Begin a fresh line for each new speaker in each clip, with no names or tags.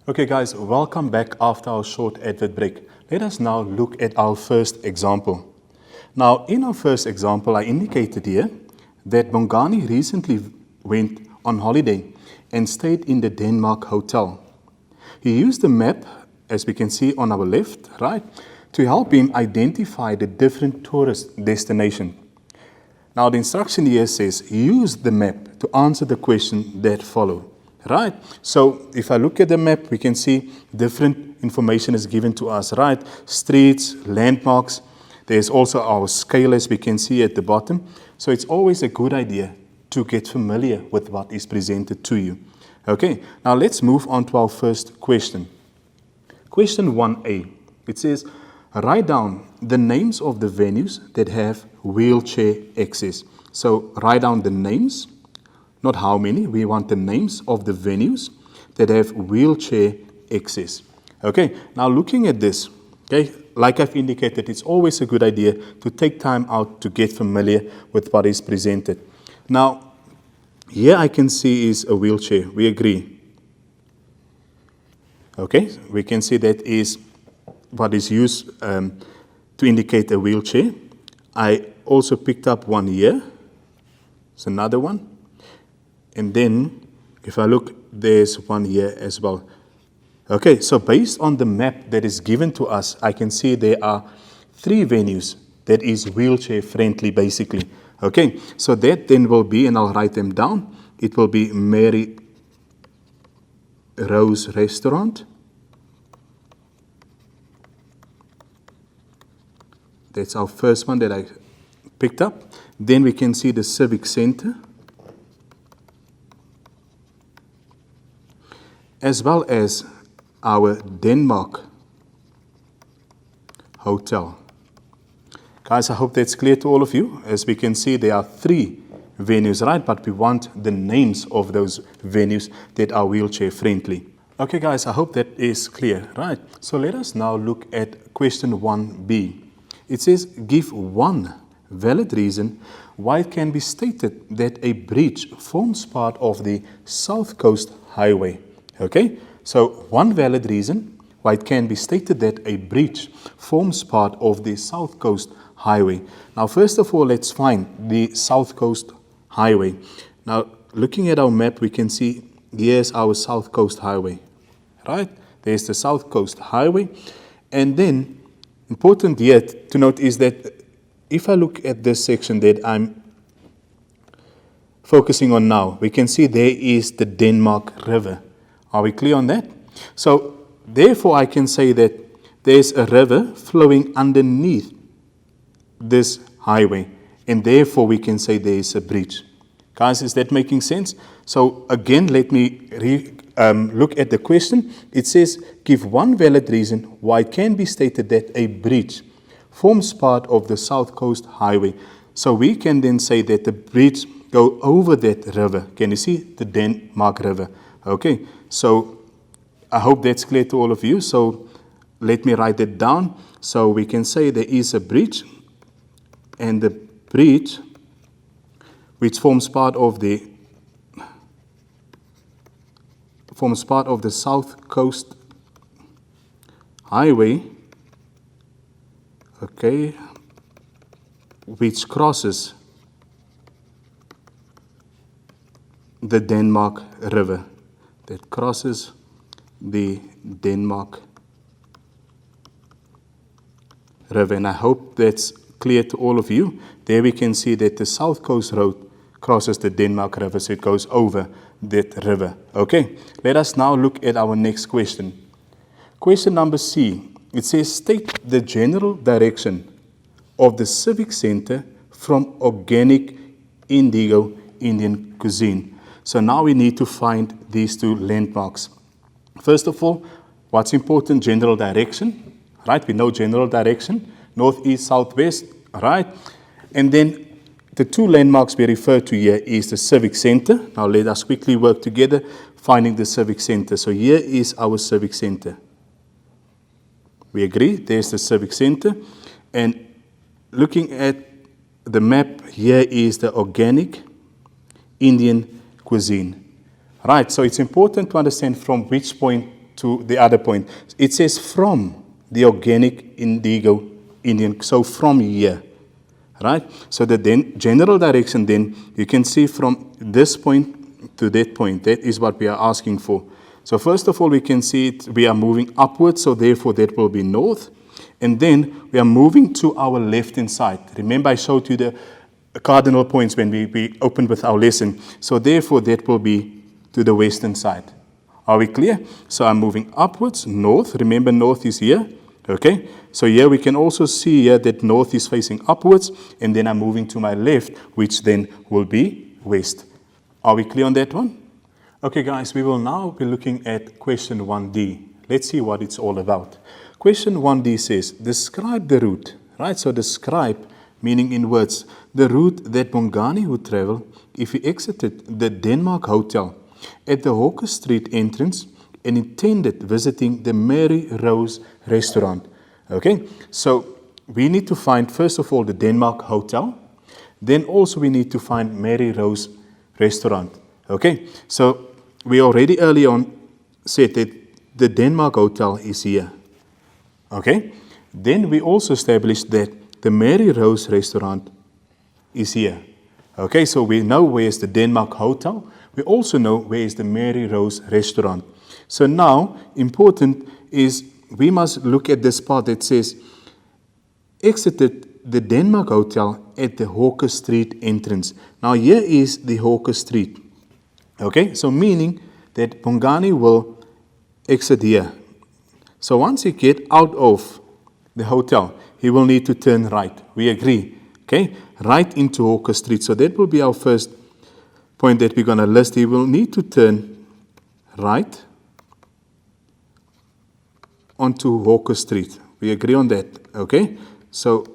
Okay guys, welcome back after our short advert break. Let us now look at our first example. Now in our first example, I indicated here that Bongani recently went on holiday and stayed in the Denmark hotel. He used the map, as we can see on our left, right, to help him identify the different tourist destinations. Now the instruction here says, use the map to answer the question that follow. Right? So if I look at the map, we can see different information is given to us, right? Streets, landmarks. There's also our scale, as we can see at the bottom. So it's always a good idea to get familiar with what is presented to you. Okay, now let's move on to our first question. Question 1A. It says, write down the names of the venues that have wheelchair access. So write down the names. Not how many, we want the names of the venues that have wheelchair access. Okay, now looking at this, okay, like I've indicated, it's always a good idea to take time out to get familiar with what is presented. Now, here I can see is a wheelchair, we agree. Okay, we can see that is what is used to indicate a wheelchair. I also picked up one here, it's another one. And then, if I look, there's one here as well. Okay, so based on the map that is given to us, I can see there are 3 venues that is wheelchair friendly, basically. Okay, so that then will be, and I'll write them down, it will be Mary Rose Restaurant. That's our first one that I picked up. Then we can see the Civic Center, as well as our Denmark hotel. Guys, I hope that's clear to all of you. As we can see, there are 3 venues, right? But we want the names of those venues that are wheelchair friendly. Okay, guys, I hope that is clear, right? So let us now look at question 1B. It says, give one valid reason why it can be stated that a bridge forms part of the South Coast Highway. Okay, so one valid reason why it can be stated that a bridge forms part of the South Coast Highway. Now, first of all, let's find the South Coast Highway. Now, looking at our map, we can see here's our South Coast Highway, right? There's the South Coast Highway. And then, important yet to note is that if I look at this section that I'm focusing on now, we can see there is the Denmark River. Are we clear on that? So, therefore, I can say that there's a river flowing underneath this highway, and therefore we can say there is a bridge. Guys, is that making sense? So, again, let me look at the question. It says, give one valid reason why it can be stated that a bridge forms part of the South Coast Highway. So, we can then say that the bridge go over that river. Can you see the Denmark River? Okay, so I hope that's clear to all of you. So let me write it down. So we can say there is a bridge, and the bridge, which forms part of the South Coast Highway, okay, which crosses the Denmark River. That crosses the Denmark River. And I hope that's clear to all of you. There we can see that the South Coast Road crosses the Denmark River, so it goes over that river. Okay, let us now look at our next question. Question number C. It says, state the general direction of the Civic Center from organic indigo Indian cuisine. So now we need to find these 2 landmarks. First of all, what's important? General direction, right? We know general direction, north, east, south, west, right? And then the 2 landmarks we refer to here is the Civic Center. Now let us quickly work together, finding the Civic Center. So here is our Civic Center. We agree, there's the Civic Center. And looking at the map, here is the organic Indian cuisine. Right, so it's important to understand from which point to the other point. It says from the organic indigo Indian, so from here, right? So the general direction then, you can see from this point to that point. That is what we are asking for. So first of all, we can see it, we are moving upwards, so therefore that will be north. And then we are moving to our left-hand side. Remember, I showed you the cardinal points when we opened with our lesson. So therefore, that will be to the western side. Are we clear? So I'm moving upwards, north. Remember, north is here. Okay? So here we can also see here that north is facing upwards. And then I'm moving to my left, which then will be west. Are we clear on that one? Okay, guys, we will now be looking at question 1D. Let's see what it's all about. Question 1D says, describe the route, right? So describe, meaning in words, the route that Bongani would travel if he exited the Denmark Hotel at the Hawker Street entrance and intended visiting the Mary Rose restaurant. Okay, so we need to find, first of all, the Denmark Hotel. Then also we need to find Mary Rose restaurant. Okay, so we already early on said that the Denmark Hotel is here. Okay, then we also established that the Mary Rose restaurant is here. Okay, so we know where is the Denmark Hotel. We also know where is the Mary Rose restaurant. So now, important is we must look at this part that says, exited the Denmark Hotel at the Hawker Street entrance. Now here is the Hawker Street. Okay, so meaning that Bongani will exit here. So once he gets out of the hotel, he will need to turn right. We agree. Okay, right into Hawker Street. So that will be our first point that we're going to list. He will need to turn right onto Hawker Street. We agree on that. Okay, so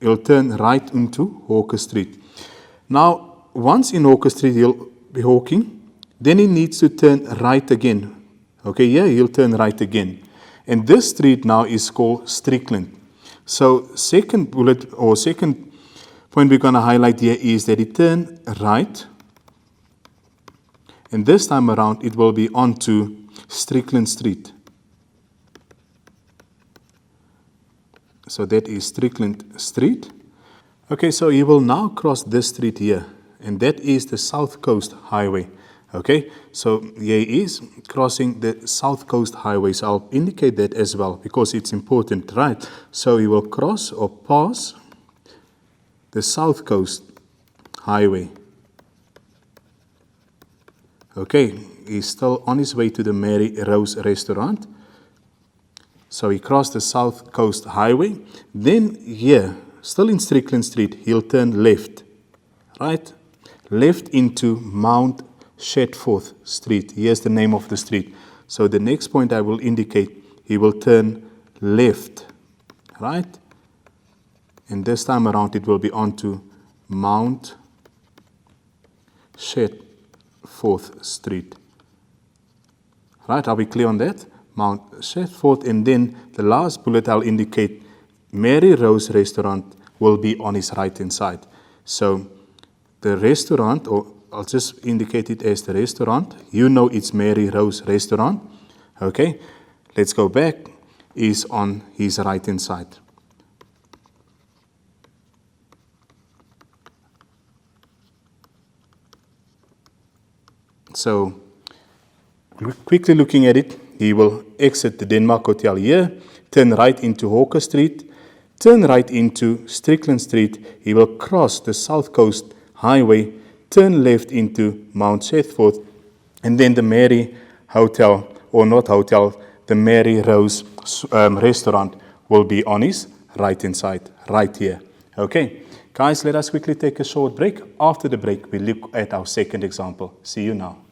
he'll turn right into Hawker Street. Now, once in Hawker Street, he'll be hawking. Then he needs to turn right again. Okay, yeah, he'll turn right again. And this street now is called Strickland. So second bullet or second point we're going to highlight here is that he turned right. And this time around it will be onto Strickland Street. So that is Strickland Street. Okay, so he will now cross this street here. And that is the South Coast Highway. Okay, so here he is crossing the South Coast Highway. So I'll indicate that as well because it's important, right? So he will cross or pass the South Coast Highway. Okay, he's still on his way to the Mary Rose restaurant. So he crossed the South Coast Highway. Then here, still in Strickland Street, he'll turn left, right? Left into Mount Shetforth Street. Here's the name of the street. So the next point I will indicate, he will turn left, right? And this time around it will be onto Mount Shetforth Street. Right, are we clear on that? Mount Shetforth, and then the last bullet I'll indicate, Mary Rose restaurant will be on his right hand side. So the restaurant, or I'll just indicate it as the restaurant. You know it's Mary Rose restaurant. Okay, let's go back. Is on his right hand side. So quickly looking at it, he will exit the Denmark Hotel here, turn right into Hawker Street, turn right into Strickland Street. He will cross the South Coast Highway, turn left into Mount Shetforth, and then the Mary Hotel, or not hotel, the Mary Rose restaurant will be on his right hand side, right here. Okay, guys, let us quickly take a short break. After the break, we look at our second example. See you now.